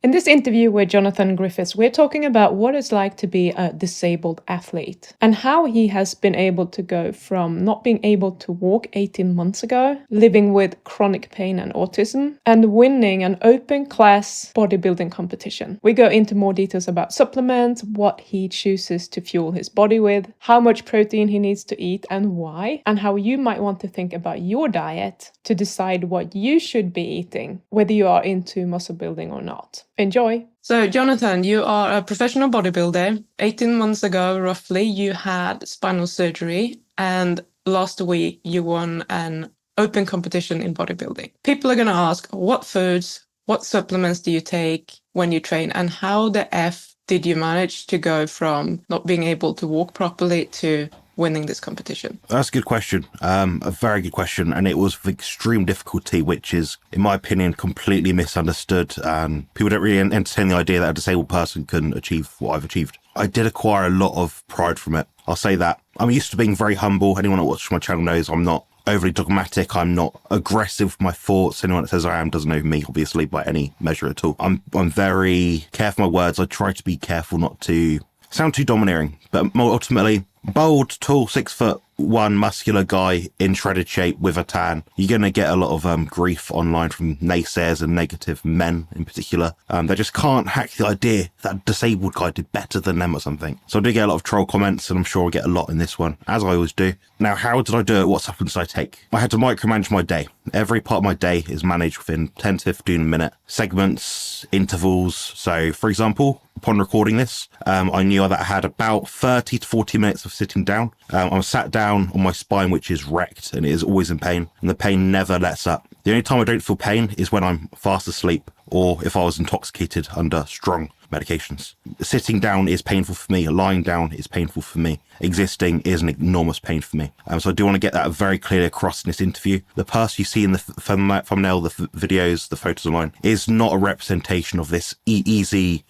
In this interview with Jonathan Griffiths, we're talking about what it's like to be a disabled athlete and how he has been able to go from not being able to walk 18 months ago, living with chronic pain and autism, and winning an open class bodybuilding competition. We go into more details about supplements, what he chooses to fuel his body with, how much protein he needs to eat and why, and how you might want to think about your diet to decide what you should be eating, whether you are into muscle building or not. Enjoy! So, Jonathan, you are a professional bodybuilder. 18 months ago, roughly, you had spinal surgery, and last week you won an open competition in bodybuilding. People are going to ask, what foods, what supplements do you take when you train, and how the F did you manage to go from not being able to walk properly to winning this competition? That's a good question. A very good question. And it was of extreme difficulty, which is, in my opinion, completely misunderstood. And people don't really entertain the idea that a disabled person can achieve what I've achieved. I did acquire a lot of pride from it. I'll say that. I'm used to being very humble. Anyone that watches my channel knows I'm not overly dogmatic. I'm not aggressive with my thoughts. Anyone that says I am doesn't know me, obviously, by any measure at all. I'm very careful with my words. I try to be careful not to sound too domineering, but more ultimately, bold, tall, 6'1", muscular guy in shredded shape with a tan. You're going to get a lot of grief online from naysayers and negative men in particular. They just can't hack the idea that a disabled guy did better than them or something. So I do get a lot of troll comments, and I'm sure I'll get a lot in this one, as I always do. Now, how did I do it? What supplements did I take? I had to micromanage my day. Every part of my day is managed within 10 to 15 minute segments, intervals. So, for example, upon recording this, I knew that I had about 30 to 40 minutes of sitting down. I'm sat down on my spine, which is wrecked, and it is always in pain, and the pain never lets up. The only time I don't feel pain is when I'm fast asleep or if I was intoxicated under strong medications. Sitting down is painful for me. Lying down is painful for me. Existing is an enormous pain for me. So I do want to get that very clearly across in this interview. The person you see in the thumbnail, the videos, the photos online, is not a representation of this easy,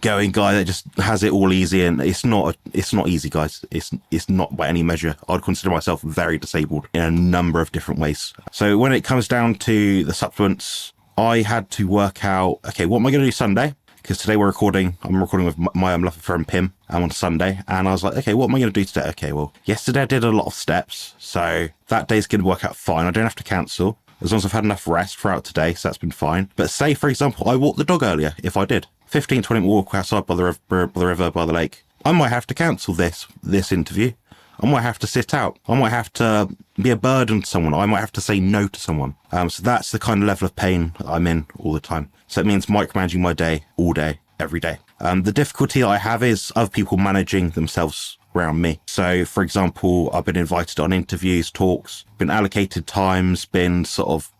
going guy that just has it all easy. And it's not easy, guys. It's not by any measure. I'd consider myself very disabled in a number of different ways. So when it comes down to the supplements, I had to work out, okay, what am I going to do Sunday? Because today I'm recording with my lovely friend Pim on Sunday. And I was like, okay, what am I going to do today? Okay, well, yesterday I did a lot of steps. So that day's going to work out fine. I don't have to cancel as long as I've had enough rest throughout today. So that's been fine. But say, for example, I walked the dog earlier. If I did 15, 20 minute walk outside by the river, by the lake, I might have to cancel this interview. I might have to sit out. I might have to be a burden to someone. I might have to say no to someone. So that's the kind of level of pain I'm in all the time. So it means micromanaging my day all day, every day. The difficulty I have is other people managing themselves around me. So, for example, I've been invited on interviews, talks, been allocated times, been sort of,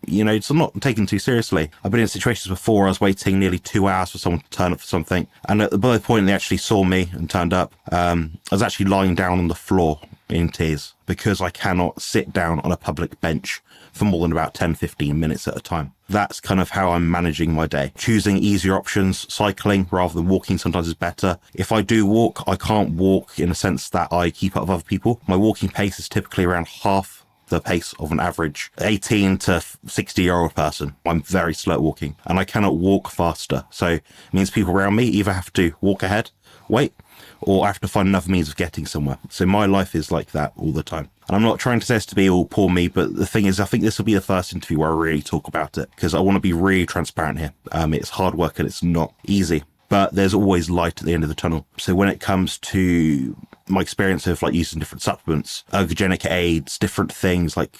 so I'm not taken too seriously. I've been in situations before I was waiting nearly 2 hours for someone to turn up for something. And at the point they actually saw me and turned up, I was actually lying down on the floor in tears because I cannot sit down on a public bench for more than about 10, 15 minutes at a time. That's kind of how I'm managing my day. Choosing easier options, cycling rather than walking sometimes is better. If I do walk, I can't walk in the sense that I keep up with other people. My walking pace is typically around half the pace of an average 18 to 60-year-old person. I'm very slow at walking and I cannot walk faster. So it means people around me either have to walk ahead, wait, or I have to find another means of getting somewhere. So my life is like that all the time. And I'm not trying to say this to be all poor me, but the thing is, I think this will be the first interview where I really talk about it because I want to be really transparent here. It's hard work and it's not easy, but there's always light at the end of the tunnel. So when it comes to my experience of using different supplements, ergogenic aids, different things like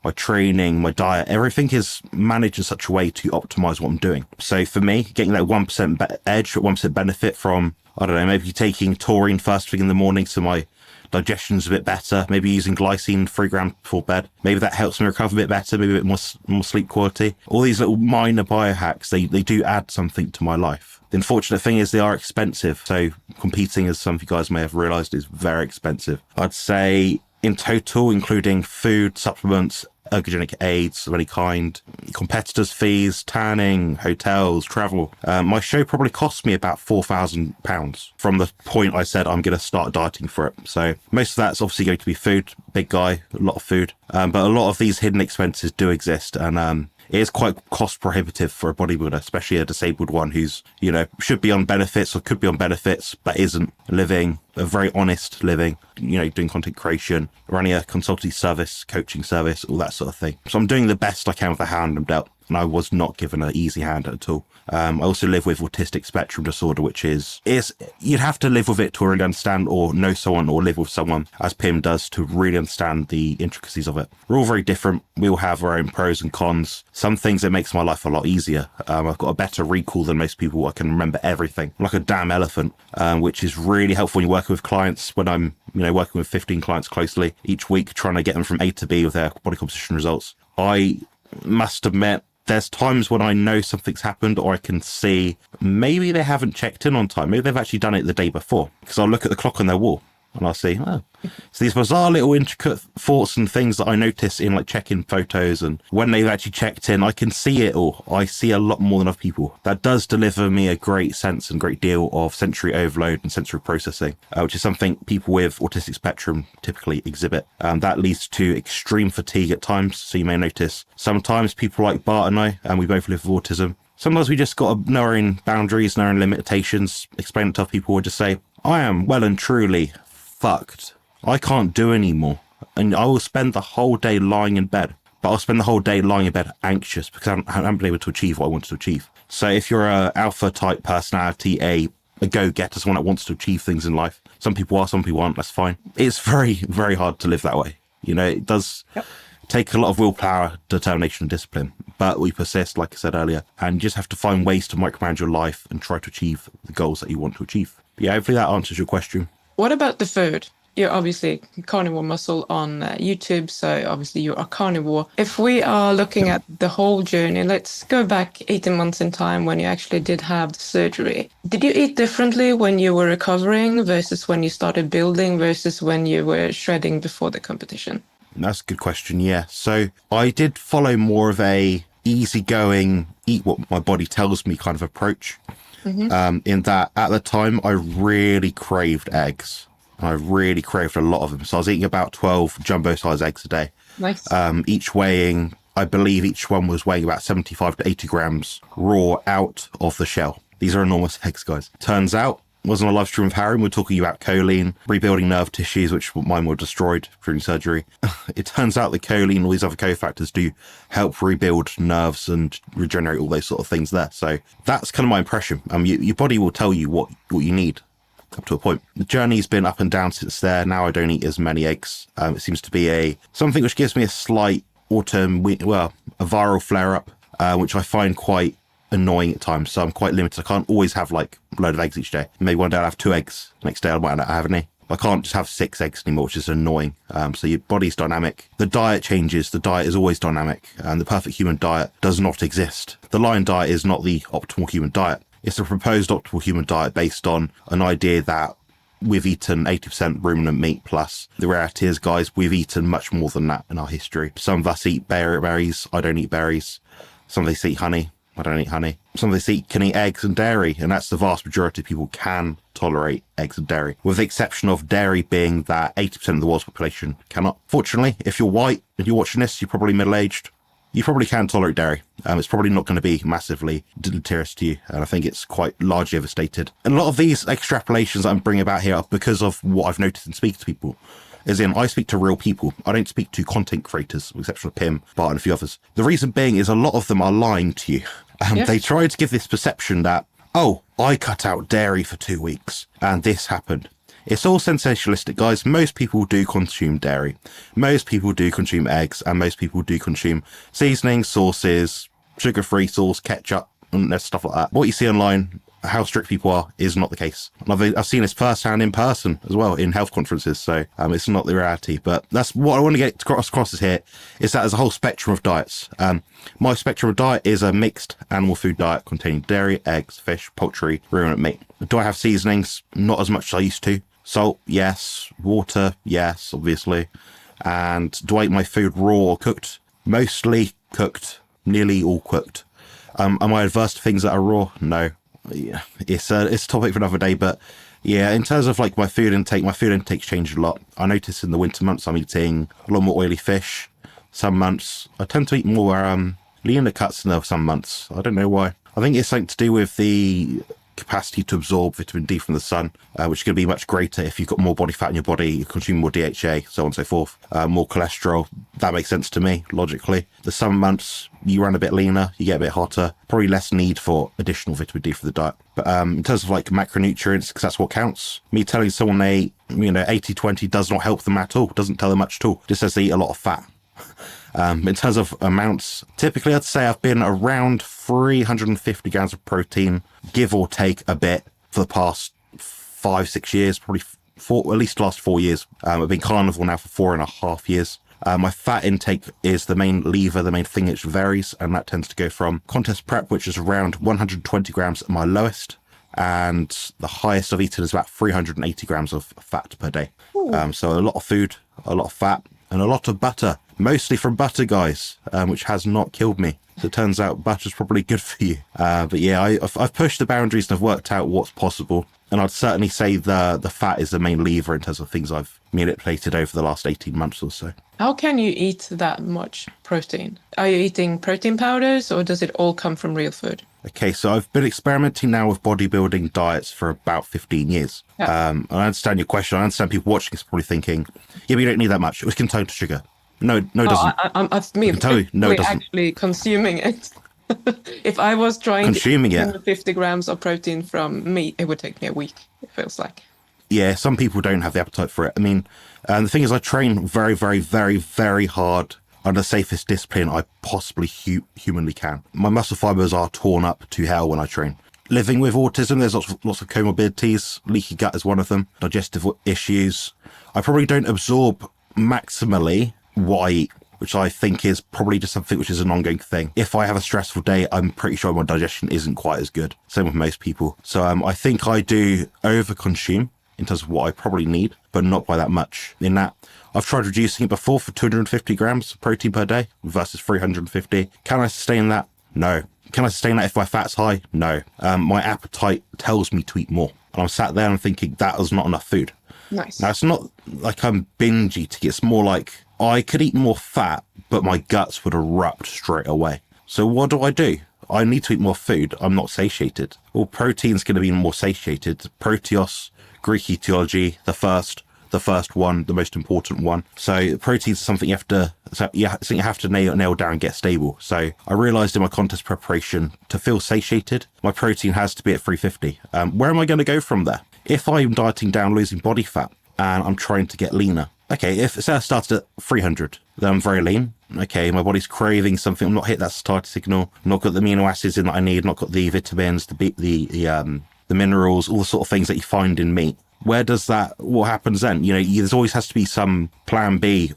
my training, my diet, everything is managed in such a way to optimize what I'm doing. So for me, getting that 1% edge, 1% benefit from, I don't know, maybe taking taurine first thing in the morning so my digestion's a bit better, maybe using glycine 3 grams before bed. Maybe that helps me recover a bit better, maybe a bit more sleep quality. All these little minor biohacks, they do add something to my life. The unfortunate thing is they are expensive. So competing, as some of you guys may have realized, is very expensive. I'd say in total, including food, supplements, ergogenic aids of any kind, competitors' fees, tanning, hotels, travel. My show probably cost me about £4,000 from the point I said I'm going to start dieting for it. So most of that's obviously going to be food, big guy, a lot of food. But a lot of these hidden expenses do exist. And it is quite cost prohibitive for a bodybuilder, especially a disabled one who's, should be on benefits or could be on benefits, but isn't, living a very honest living, doing content creation, running a consultancy service, coaching service, all that sort of thing. So I'm doing the best I can with the hand I'm dealt. And I was not given an easy hand at all. I also live with autistic spectrum disorder, which is you'd have to live with it to really understand, or know someone, or live with someone, as Pim does, to really understand the intricacies of it. We're all very different. We all have our own pros and cons. Some things, it makes my life a lot easier. I've got a better recall than most people. I can remember everything. I'm like a damn elephant, which is really helpful when you're working with clients. When I'm, working with 15 clients closely each week, trying to get them from A to B with their body composition results. I must admit, there's times when I know something's happened, or I can see maybe they haven't checked in on time. Maybe they've actually done it the day before, because I'll look at the clock on their wall and I'll see, oh. So these bizarre little intricate thoughts and things that I notice in like check-in photos, and when they've actually checked in, I can see it all. I see a lot more than other people. That does deliver me a great sense and great deal of sensory overload and sensory processing, which is something people with autistic spectrum typically exhibit. That leads to extreme fatigue at times. So you may notice sometimes people like Bart and I, and we both live with autism, sometimes we just got to know our own boundaries and our own limitations, explain it to other people, or just say, I am well and truly fucked. I can't do anymore. And I will spend the whole day lying in bed. But I'll spend the whole day lying in bed anxious because I haven't been able to achieve what I wanted to achieve. So if you're a alpha type personality, a go-getter, someone that wants to achieve things in life, some people are, some people aren't, that's fine. It's very, very hard to live that way. It does take a lot of willpower, determination and discipline. But we persist, like I said earlier, and you just have to find ways to micromanage your life and try to achieve the goals that you want to achieve. But yeah, hopefully that answers your question. What about the food? You're obviously Carnivore Muscle on YouTube, so obviously you're a carnivore. If we are looking at the whole journey, let's go back 18 months in time when you actually did have the surgery. Did you eat differently when you were recovering versus when you started building versus when you were shredding before the competition? That's a good question, yeah. So I did follow more of a easygoing, eat what my body tells me kind of approach. In that at the time I really craved eggs. I really craved a lot of them. So I was eating about 12 jumbo size eggs a day. Nice. Each weighing, I believe each one was weighing about 75 to 80 grams raw out of the shell. These are enormous eggs, guys. Turns out, wasn't a live stream of Harry. We're talking about choline, rebuilding nerve tissues, which mine were destroyed during surgery. It turns out that choline and all these other cofactors do help rebuild nerves and regenerate all those sort of things there. So that's kind of my impression. Your body will tell you what you need up to a point. The journey's been up and down since there. Now I don't eat as many eggs. It seems to be something which gives me a slight a viral flare-up, which I find quite annoying at times. So I'm quite limited. I can't always have like a load of eggs each day. Maybe one day I'll have 2 eggs. Next day I might not have any. I can't just have 6 eggs anymore, which is annoying. So your body's dynamic. The diet changes. The diet is always dynamic. And the perfect human diet does not exist. The Lion diet is not the optimal human diet. It's a proposed optimal human diet based on an idea that we've eaten 80% ruminant meat plus. The reality is, guys, we've eaten much more than that in our history. Some of us eat berries. I don't eat berries. Some of us eat honey. I don't eat honey. Some of us can eat eggs and dairy, and that's the vast majority of people can tolerate eggs and dairy, with the exception of dairy being that 80% of the world's population cannot. Fortunately, if you're white and you're watching this, you're probably middle-aged, you probably can tolerate dairy. It's probably not going to be massively deleterious to you, and I think it's quite largely overstated. And a lot of these extrapolations that I'm bringing about here are because of what I've noticed in speaking to people. As in, I speak to real people. I don't speak to content creators, with the exception of Pim, Bart, and a few others. The reason being is a lot of them are lying to you. They try to give this perception that, oh, I cut out dairy for 2 weeks, and this happened. It's all sensationalistic, guys. Most people do consume dairy. Most people do consume eggs, and most people do consume seasonings, sauces, sugar-free sauce, ketchup, and stuff like that. What you see online, how strict people are, is not the case. And I've seen this firsthand in person as well in health conferences, so it's not the reality. But that's what I want to get across here, is that there's a whole spectrum of diets. My spectrum of diet is a mixed animal food diet containing dairy, eggs, fish, poultry, ruminant meat. Do I have seasonings? Not as much as I used to. Salt, yes. Water, yes, obviously. And do I eat my food raw or cooked? Mostly cooked. Nearly all cooked. Am I adverse to things that are raw? No. Yeah, it's a topic for another day, but yeah, in terms of like my food intake's changed a lot. I notice in the winter months I'm eating a lot more oily fish. Some months I tend to eat more leaner cuts in there some months. I don't know why. I think it's something to do with the capacity to absorb vitamin D from the sun, which is going to be much greater if you've got more body fat in your body, you consume more DHA, so on and so forth, more cholesterol. That makes sense to me, logically. The summer months, you run a bit leaner, you get a bit hotter, probably less need for additional vitamin D for the diet. But in terms of like macronutrients, because that's what counts, me telling someone they, 80-20 does not help them at all, doesn't tell them much at all. It just says they eat a lot of fat. In terms of amounts, typically I'd say I've been around 350 grams of protein, give or take a bit, for the past 5-6 years, probably at least the last 4 years. I've been carnivore now for 4.5 years. My fat intake is the main lever, the main thing which varies, and that tends to go from contest prep, which is around 120 grams at my lowest, and the highest I've eaten is about 380 grams of fat per day. So a lot of food, a lot of fat, and a lot of butter, mostly from butter, guys, which has not killed me. So it turns out butter's probably good for you. But yeah, I've pushed the boundaries and I've worked out what's possible. And I'd certainly say the fat is the main lever in terms of things I've manipulated over the last 18 months or so. How can you eat that much protein? Are you eating protein powders or does it all come from real food? Okay, so I've been experimenting now with bodybuilding diets for about 15 years. Yeah. And I understand your question. I understand people watching is probably thinking, yeah, but you don't need that much. It contains sugar. No, it doesn't. Me can tell you, no, it doesn't. Actually consuming it. If I was trying Consuming to it. 50 grams of protein from meat, it would take me a week, it feels like. Yeah, some people don't have the appetite for it. I mean, the thing is, I train very, very, very, very hard under the safest discipline I possibly humanly can. My muscle fibers are torn up to hell when I train. Living with autism, there's lots of comorbidities. Leaky gut is one of them. Digestive issues. I probably don't absorb maximally what I eat, which I think is probably just something which is an ongoing thing. If I have a stressful day, I'm pretty sure my digestion isn't quite as good. Same with most people. So I think I do overconsume in terms of what I probably need, but not by that much. In that, I've tried reducing it before for 250 grams of protein per day versus 350. Can I sustain that? No. Can I sustain that if my fat's high? No. My appetite tells me to eat more. And I'm sat there and thinking that is not enough food. Nice. Now, it's not like I'm binge eating. It's more like I could eat more fat, but my guts would erupt straight away. So what do? I need to eat more food. I'm not satiated. Well, protein's going to be more satiated. Proteos, Greek etiology, the first one, the most important one. So protein's something you have to nail down and get stable. So I realized in my contest preparation, to feel satiated, my protein has to be at 350. Where am I going to go from there? If I'm dieting down, losing body fat, and I'm trying to get leaner, okay, say I started at 300, then I'm very lean. Okay, my body's craving something. I'm not hit that satiety signal. I'm not got the amino acids in that I need. Not got the vitamins, the minerals, all the sort of things that you find in meat. What happens then? There's always has to be some plan B,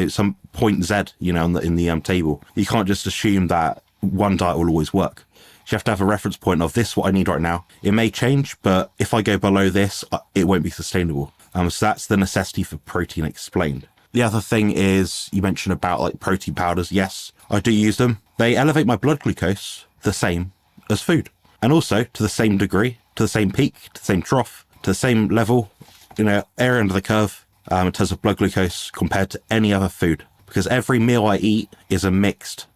some point Z, in the table. You can't just assume that one diet will always work. You have to have a reference point of this, what I need right now. It may change, but if I go below this, it won't be sustainable. So that's the necessity for protein explained. The other thing is, you mentioned about like protein powders. Yes, I do use them. They elevate my blood glucose the same as food. And also to the same degree, to the same peak, to the same trough, to the same level, area under the curve, in terms of blood glucose compared to any other food. Because every meal I eat is a mixed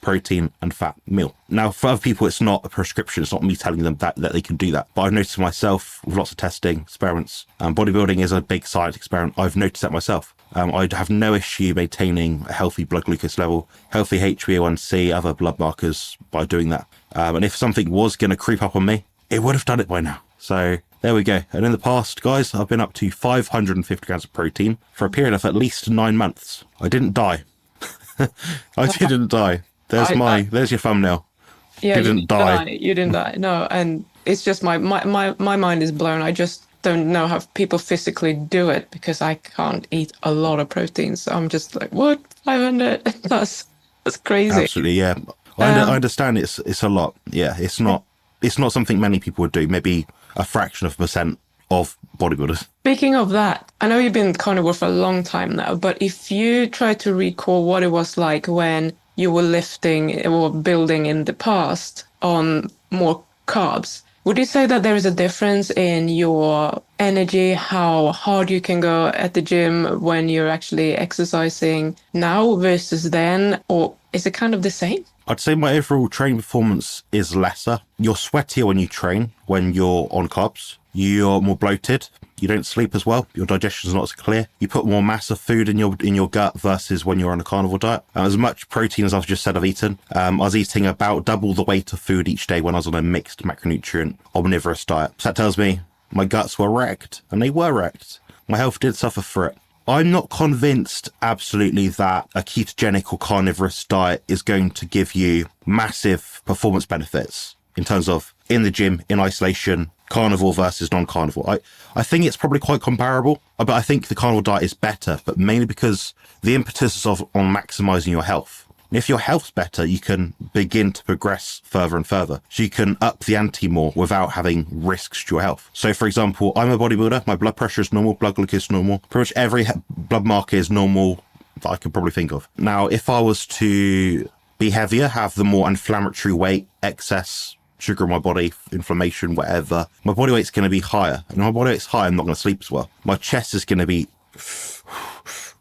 protein and fat meal. Now, for other people, it's not a prescription. It's not me telling them that they can do that. But I've noticed myself with lots of testing, experiments, bodybuilding is a big science experiment. I've noticed that myself. I'd have no issue maintaining a healthy blood glucose level, healthy HbA1c, other blood markers by doing that. And if something was going to creep up on me, it would have done it by now. So there we go. And in the past, guys, I've been up to 550 grams of protein for a period of at least 9 months. I didn't die. I didn't die. There's your thumbnail. Yeah, you didn't die. You didn't die. No, and it's just my mind is blown. I just don't know how people physically do it because I can't eat a lot of protein. So I'm just like, what? 500? That's crazy. Absolutely, yeah. I understand it's a lot. Yeah, it's not something many people would do. Maybe a fraction of a percent of bodybuilders. Speaking of that, I know you've been carnivore for a long time now, but if you try to recall what it was like when you were lifting or building in the past on more carbs, Would you say that there is a difference in your energy, how hard you can go at the gym when you're actually exercising now versus then, or is it kind of the same? I'd say my overall training performance is lesser. You're sweatier when you train, when you're on carbs. You're more bloated. You don't sleep as well. Your digestion's not as clear. You put more mass of food in your gut versus when you're on a carnivore diet. As much protein as I've just said I've eaten, I was eating about double the weight of food each day when I was on a mixed macronutrient omnivorous diet. So that tells me my guts were wrecked, and they were wrecked. My health did suffer for it. I'm not convinced absolutely that a ketogenic or carnivorous diet is going to give you massive performance benefits in terms of in the gym, in isolation, carnivore versus non-carnivore. I think it's probably quite comparable, but I think the carnivore diet is better, but mainly because the impetus is on maximizing your health. If your health's better, you can begin to progress further and further. So you can up the ante more without having risks to your health. So for example, I'm a bodybuilder. My blood pressure is normal. Blood glucose is normal. Pretty much every blood marker is normal that I could probably think of. Now, if I was to be heavier, have the more inflammatory weight, excess sugar in my body, inflammation, whatever, my body weight's going to be higher. And when my body weight's high, I'm not going to sleep as well. My chest is going to be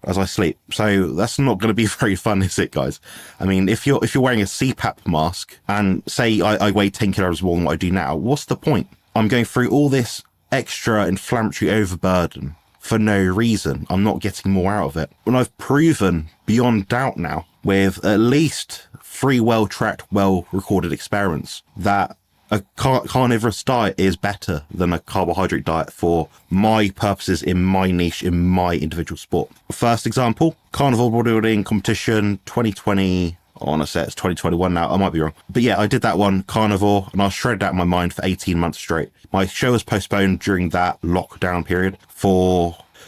as I sleep. So that's not going to be very fun, is it, guys? I mean, if you're wearing a CPAP mask and say I weigh 10 kilos more than what I do now, what's the point? I'm going through all this extra inflammatory overburden for no reason. I'm not getting more out of it. When I've proven beyond doubt now with at least 3 well-tracked, well-recorded experiments that a carnivorous diet is better than a carbohydrate diet for my purposes in my niche, in my individual sport. First example, carnivore bodybuilding competition 2020. I want to say it's 2021 now. I might be wrong. But yeah, I did that one, carnivore, and I was shredded out in my mind for 18 months straight. My show was postponed during that lockdown period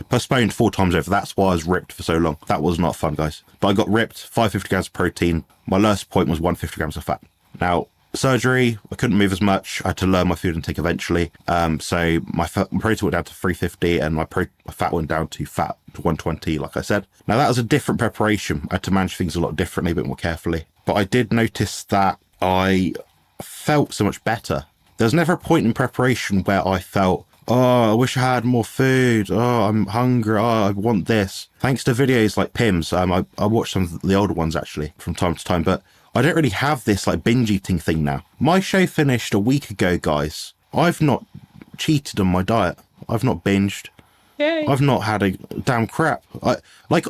postponed 4 times over. That's why I was ripped for so long. That was not fun, guys. But I got ripped, 550 grams of protein. My lowest point was 150 grams of fat. Now, surgery, I couldn't move as much. I had to learn my food intake eventually. So my protein went down to 350 and my fat went down to 120, like I said. Now that was a different preparation. I had to manage things a lot differently, a bit more carefully. But I did notice that I felt so much better. There's never a point in preparation where I felt, oh, I wish I had more food. Oh, I'm hungry. Oh, I want this. Thanks to videos like Pim's. I watched some of the older ones actually from time to time, but I don't really have this like binge eating thing now. My show finished a week ago, guys. I've not cheated on my diet. I've not binged. Yay. I've not had a damn crap.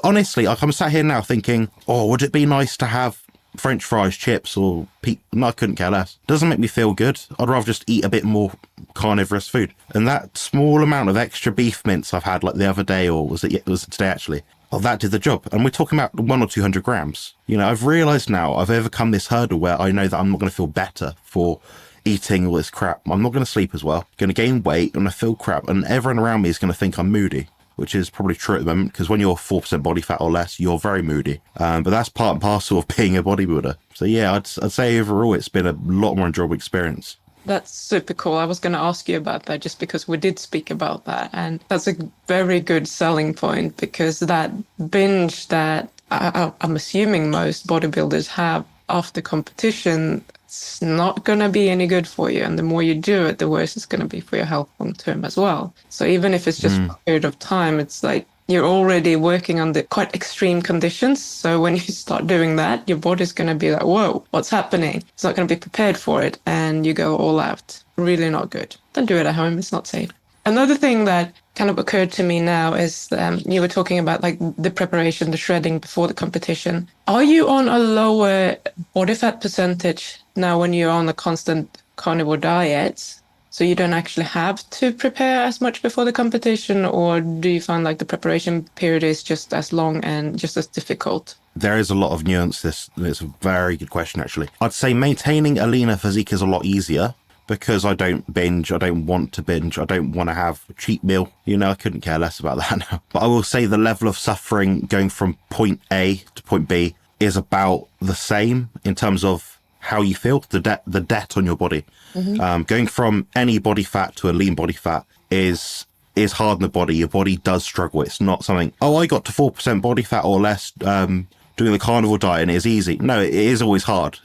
Honestly, I'm sat here now thinking, oh, would it be nice to have French fries, chips, or no, I couldn't care less. Doesn't make me feel good. I'd rather just eat a bit more carnivorous food. And that small amount of extra beef mince I've had like the other day, or was it today actually? Oh, that did the job. And we're talking about 100 or 200 grams. You know, I've realized now I've overcome this hurdle where I know that I'm not going to feel better for eating all this crap. I'm not going to sleep as well. Going to gain weight and I feel crap. And everyone around me is going to think I'm moody, which is probably true at the moment because when you're 4% body fat or less, you're very moody. But that's part and parcel of being a bodybuilder. So yeah, I'd say overall it's been a lot more enjoyable experience. That's super cool. I was going to ask you about that just because we did speak about that. And that's a very good selling point because that binge that I'm assuming most bodybuilders have after competition, it's not going to be any good for you. And the more you do it, the worse it's going to be for your health long term as well. So even if it's just a period of time, it's like you're already working under quite extreme conditions. So when you start doing that, your body's going to be like, whoa, what's happening? It's not going to be prepared for it. And you go all out. Really not good. Don't do it at home. It's not safe. Another thing that kind of occurred to me now is you were talking about like the preparation, the shredding before the competition. Are you on a lower body fat percentage now when you're on a constant carnivore diet? So you don't actually have to prepare as much before the competition, or do you find like the preparation period is just as long and just as difficult? There is a lot of nuance. It's a very good question, actually. I'd say maintaining a leaner physique is a lot easier because I don't binge. I don't want to binge. I don't want to have a cheat meal. You know, I couldn't care less about that now. But I will say the level of suffering going from point A to point B is about the same in terms of how you feel, the debt on your body. Going from any body fat to a lean body fat is hard in the body. Your body does struggle. It's not something, oh, I got to 4% body fat or less doing the carnivore diet and it's easy. No, it is always hard.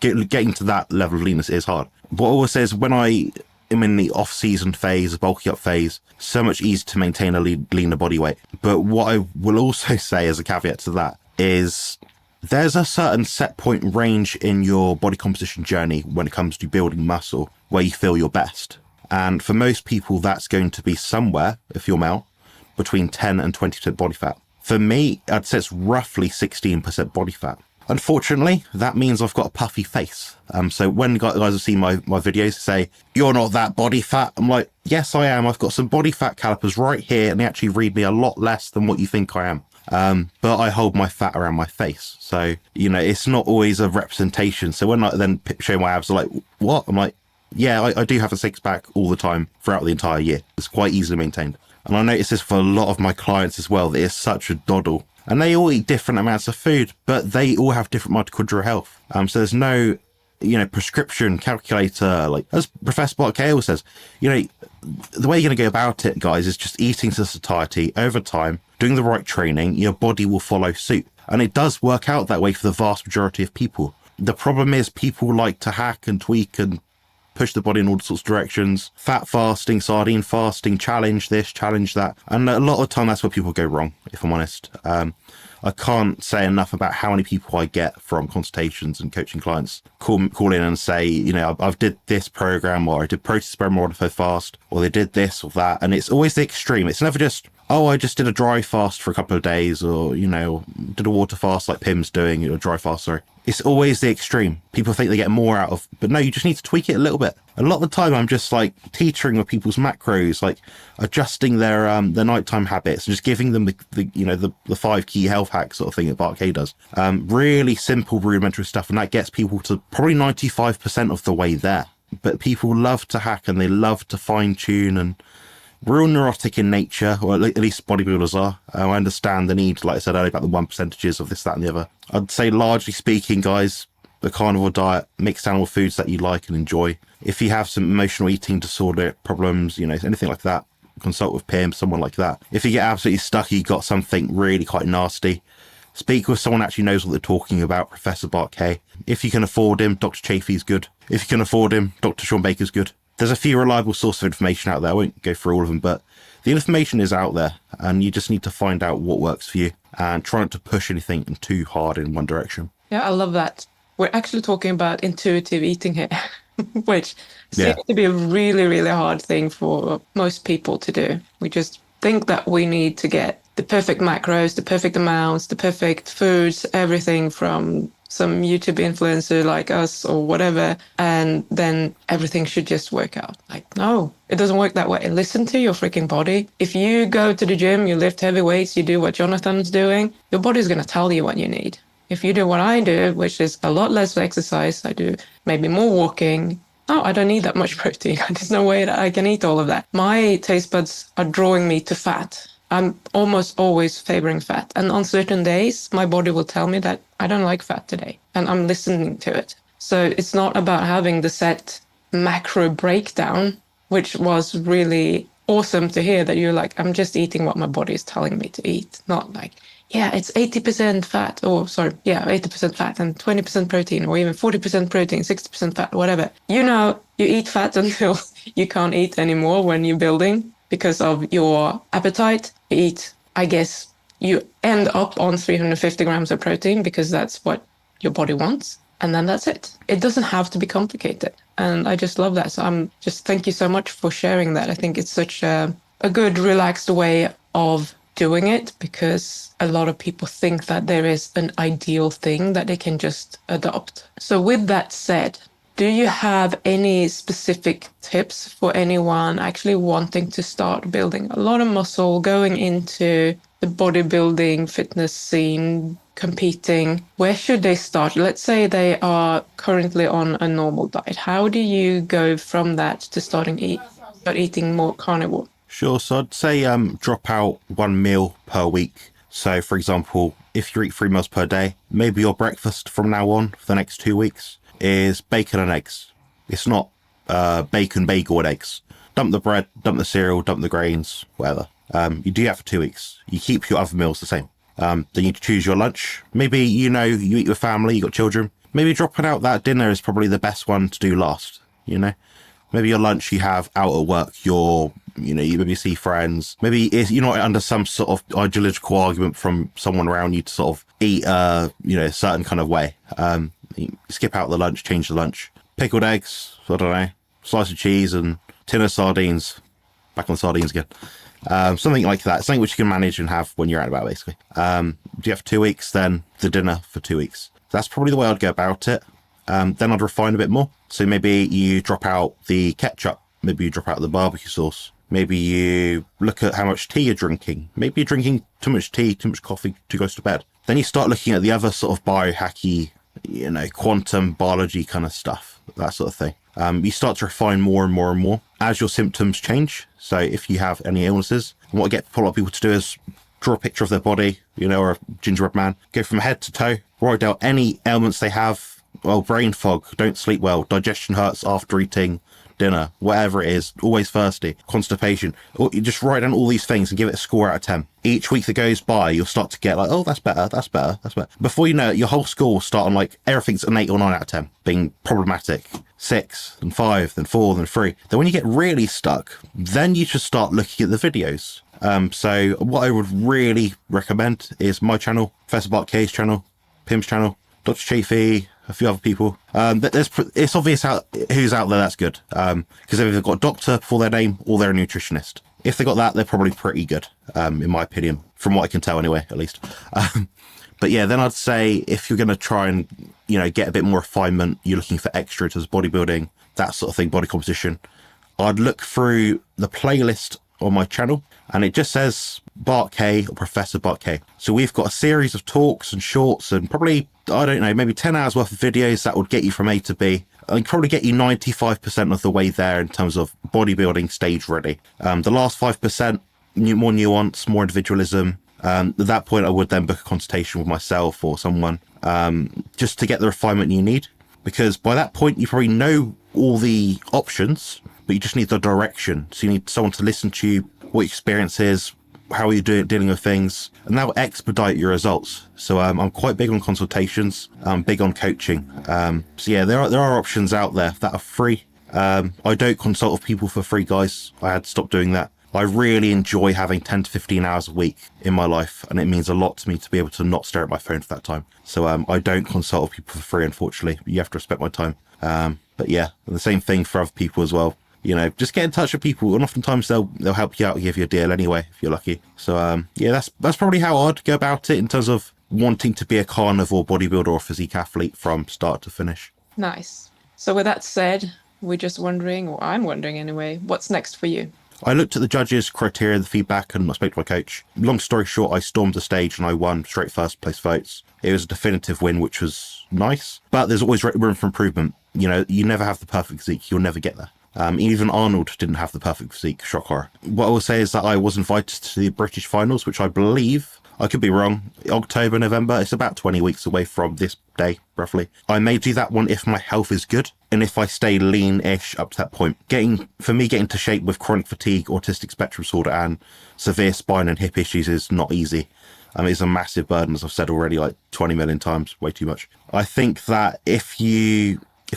Getting to that level of leanness is hard. What I always say is when I I'm in the off-season phase, the bulky up phase, so much easier to maintain a leaner body weight. But what I will also say as a caveat to that is there's a certain set point range in your body composition journey when it comes to building muscle where you feel your best. And for most people, that's going to be somewhere, if you're male, between 10 and 20% body fat. For me, I'd say it's roughly 16% body fat. Unfortunately, that means I've got a puffy face. So when guys have seen my videos say, you're not that body fat, I'm like, yes, I am. I've got some body fat calipers right here, and they actually read me a lot less than what you think I am. But I hold my fat around my face. So, it's not always a representation. So when I then show my abs, they're like, what? I'm like, yeah, I do have a six pack all the time throughout the entire year. It's quite easily maintained. And I notice this for a lot of my clients as well, that it's such a doddle. And they all eat different amounts of food, but they all have different mitochondrial health. So there's no, prescription calculator. Like, as Professor Bart Cahill says, the way you're going to go about it, guys, is just eating to satiety over time, doing the right training, your body will follow suit. And it does work out that way for the vast majority of people. The problem is people like to hack and tweak and push the body in all sorts of directions. Fat fasting, sardine fasting, challenge this, challenge that. And a lot of the time that's where people go wrong, if I'm honest. I can't say enough about how many people I get from consultations and coaching clients call in and say, I've did this program, or I did protein sperm modified fast, or they did this or that. And it's always the extreme. It's never just, I just did a dry fast for a couple of days, or, did a water fast like Pim's doing, a dry fast, sorry. It's always the extreme. People think they get more out of, but no, you just need to tweak it a little bit. A lot of the time I'm just like teetering with people's macros, like adjusting their nighttime habits and just giving them the 5 key health hacks sort of thing that Bart K does. Really simple rudimentary stuff, and that gets people to probably 95% of the way there. But people love to hack and they love to fine tune, and we're all neurotic in nature, or at least bodybuilders are. I understand the need, like I said earlier, about the 1%s of this, that, and the other. I'd say, largely speaking, guys, the carnivore diet, mixed animal foods that you like and enjoy. If you have some emotional eating disorder problems, anything like that, consult with Pim, someone like that. If you get absolutely stuck, you got something really quite nasty, speak with someone who actually knows what they're talking about, Professor Bart K. If you can afford him, Dr. Chafee's good. If you can afford him, Dr. Sean Baker's good. There's a few reliable sources of information out there. I won't go through all of them, but the information is out there, and you just need to find out what works for you and try not to push anything too hard in one direction. Yeah, I love that. We're actually talking about intuitive eating here, which seems to be a really, really hard thing for most people to do. We just think that we need to get the perfect macros, the perfect amounts, the perfect foods, everything from some YouTube influencer like us or whatever, and then everything should just work out. Like, no, it doesn't work that way. Listen to your freaking body. If you go to the gym, you lift heavy weights, you do what Jonathan's doing, your body's going to tell you what you need. If you do what I do, which is a lot less exercise, I do maybe more walking. Oh, I don't need that much protein. There's no way that I can eat all of that. My taste buds are drawing me to fat. I'm almost always favoring fat. And on certain days, my body will tell me that I don't like fat today, and I'm listening to it. So it's not about having the set macro breakdown, which was really awesome to hear that you're like, I'm just eating what my body is telling me to eat. Not like, yeah, it's 80% fat, 80% fat and 20% protein, or even 40% protein, 60% fat, whatever. You eat fat until you can't eat anymore when you're building because of your appetite. You eat, I guess, you end up on 350 grams of protein because that's what your body wants. And then that's it. It doesn't have to be complicated. And I just love that. So thank you so much for sharing that. I think it's such a good, relaxed way of doing it, because a lot of people think that there is an ideal thing that they can just adopt. So with that said, do you have any specific tips for anyone actually wanting to start building a lot of muscle, going into the bodybuilding fitness scene, competing? Where should they start? Let's say they are currently on a normal diet. How do you go from that to start eating more carnivore? Sure. So I'd say drop out 1 meal per week. So, for example, if you eat 3 meals per day, maybe your breakfast from now on for the next 2 weeks is bacon and eggs. It's not bacon, bagel and eggs. Dump the bread, dump the cereal, dump the grains, whatever. You do that for 2 weeks. You keep your other meals the same. Then you choose your lunch. Maybe, you eat with family, you got children. Maybe dropping out that dinner is probably the best one to do last, Maybe your lunch you have out at work, you maybe see friends. Maybe you're not under some sort of ideological argument from someone around you to sort of eat, a certain kind of way. You skip out the lunch, change the lunch. Pickled eggs, I don't know, slice of cheese and tin of sardines. Back on sardines again. Something like that. Something which you can manage and have when you're out and about, basically. Do you have 2 weeks? Then the dinner for 2 weeks. That's probably the way I'd go about it. Then I'd refine a bit more. So maybe you drop out the ketchup. Maybe you drop out the barbecue sauce. Maybe you look at how much tea you're drinking. Maybe you're drinking too much tea, too much coffee to go to bed. Then you start looking at the other sort of biohacky, quantum biology kind of stuff, that sort of thing. You start to refine more and more and more as your symptoms change. So if you have any illnesses, what I get a lot of people to do is draw a picture of their body, or a gingerbread man, go from head to toe, write down any ailments they have. Well, brain fog, don't sleep well, digestion hurts after eating dinner, whatever it is, always thirsty, constipation. Or you just write down all these things and give it a score out of 10. Each week that goes by, you'll start to get like, oh, that's better, that's better, that's better. Before you know it, your whole score will start on like everything's an 8 or 9 out of 10, being problematic. 6, then 5, then 4, then 3. Then when you get really stuck, then you should start looking at the videos. So what I would really recommend is my channel, Professor Bart K's channel, Pim's channel, Dr. Chafee, a few other people. It's obvious who's out there that's good. Because they've either got a doctor before their name or they're a nutritionist. If they got that, they're probably pretty good, in my opinion, from what I can tell anyway, at least. But yeah, then I'd say if you're going to try and, get a bit more refinement, you're looking for extra to bodybuilding, that sort of thing, body composition, I'd look through the playlist on my channel and it just says Bart K or Professor Bart K. So we've got a series of talks and shorts and probably, I don't know, maybe 10 hours worth of videos that would get you from A to B. And probably get you 95% of the way there in terms of bodybuilding stage ready. The last 5%, more nuance, more individualism. At that point, I would then book a consultation with myself or someone just to get the refinement you need. Because by that point, you probably know all the options, but you just need the direction. So you need someone to listen to you, what your experience is, how are you dealing with things, and that will expedite your results. So I'm quite big on consultations. I'm big on coaching. So yeah, there are options out there that are free. I don't consult with people for free, guys. I had to stop doing that. I really enjoy having 10 to 15 hours a week in my life, and it means a lot to me to be able to not stare at my phone for that time. So I don't consult with people for free, unfortunately. You have to respect my time. But yeah, the same thing for other people as well. Just get in touch with people, and oftentimes they'll help you out and give you a deal anyway, if you're lucky. So yeah, that's probably how I'd go about it in terms of wanting to be a carnivore bodybuilder or physique athlete from start to finish. Nice. So with that said, we're just wondering, or I'm wondering anyway, what's next for you? I looked at the judges' criteria, the feedback, and I spoke to my coach. Long story short, I stormed the stage and I won straight first place votes. It was a definitive win, which was nice, but there's always room for improvement. You never have the perfect physique. You'll never get there. Even Arnold didn't have the perfect physique, shock horror. What I will say is that I was invited to the British finals, which I believe, I could be wrong, October, November. It's about 20 weeks away from this day, roughly. I may do that one if my health is good and if I stay lean-ish up to that point. Getting to shape with chronic fatigue, autistic spectrum disorder, and severe spine and hip issues is not easy. It's a massive burden, as I've said already, like 20 million times, way too much. I think that if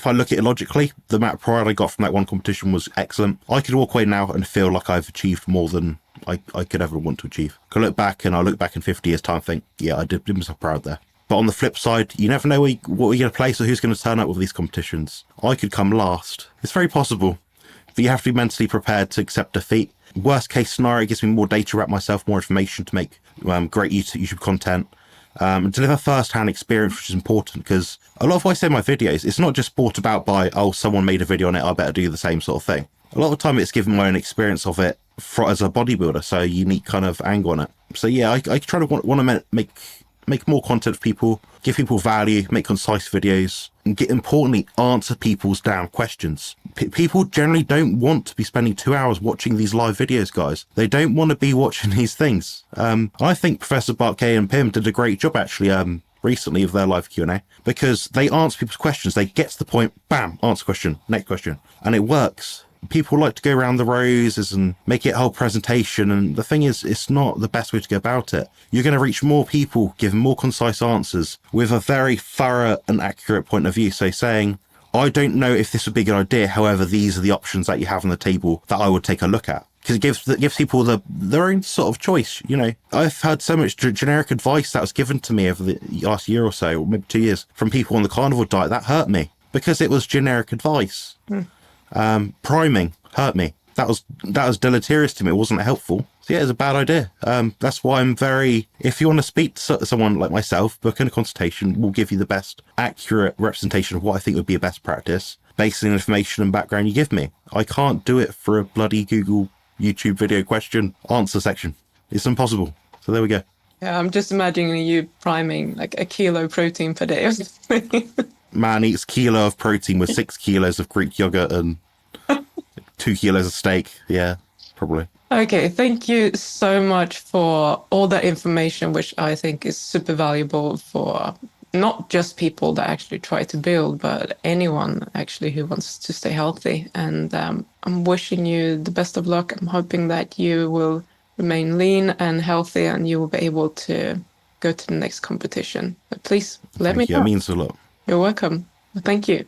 I look at it logically, the amount of pride I got from that one competition was excellent. I could walk away now and feel like I've achieved more than I could ever want to achieve. I look back in 50 years' time and think, yeah, I did myself proud there. But on the flip side, you never know what you're going to place or who's going to turn up with these competitions. I could come last. It's very possible. But you have to be mentally prepared to accept defeat. Worst case scenario, it gives me more data about myself, more information to make great YouTube content. And deliver first-hand experience, which is important, because a lot of what I say in my videos, it's not just brought about by, oh, someone made a video on it, I better do the same sort of thing. A lot of the time it's given my own experience of it as a bodybuilder, so a unique kind of angle on it. So yeah, I try to want to make more content for people, give people value, make concise videos, and importantly, answer people's damn questions. People generally don't want to be spending 2 hours watching these live videos, guys. They don't want to be watching these things. I think Professor Bart K and Pim did a great job, actually, recently of their live Q&A, because they answer people's questions. They get to the point, bam, answer question, next question, and it works. People like to go around the roses and make it a whole presentation, and the thing is, it's not the best way to go about it. You're going to reach more people, give more concise answers with a very thorough and accurate point of view. So saying, I don't know if this would be a good idea. However, these are the options that you have on the table that I would take a look at. Because it gives people their own sort of choice. You know, I've heard so much generic advice that was given to me over the last year or so, or maybe 2 years, from people on the carnivore diet that hurt me because it was generic advice. Priming hurt me. That was deleterious to me. It wasn't helpful. So yeah, it's a bad idea. That's why I'm very. If you want to speak to someone like myself, booking a consultation will give you the best accurate representation of what I think would be a best practice based on the information and background you give me. I can't do it for a bloody Google YouTube video question answer section. It's impossible. So there we go. Yeah, I'm just imagining you priming like a kilo protein per day or something. Man eats kilo of protein with 6 kilos of Greek yogurt and 2 kilos of steak. Yeah, probably. Okay, thank you so much for all that information, which I think is super valuable for not just people that actually try to build, but anyone actually who wants to stay healthy. And I'm wishing you the best of luck. I'm hoping that you will remain lean and healthy and you will be able to go to the next competition. But please let me Thank you. know. It means a lot. You're welcome. Thank you.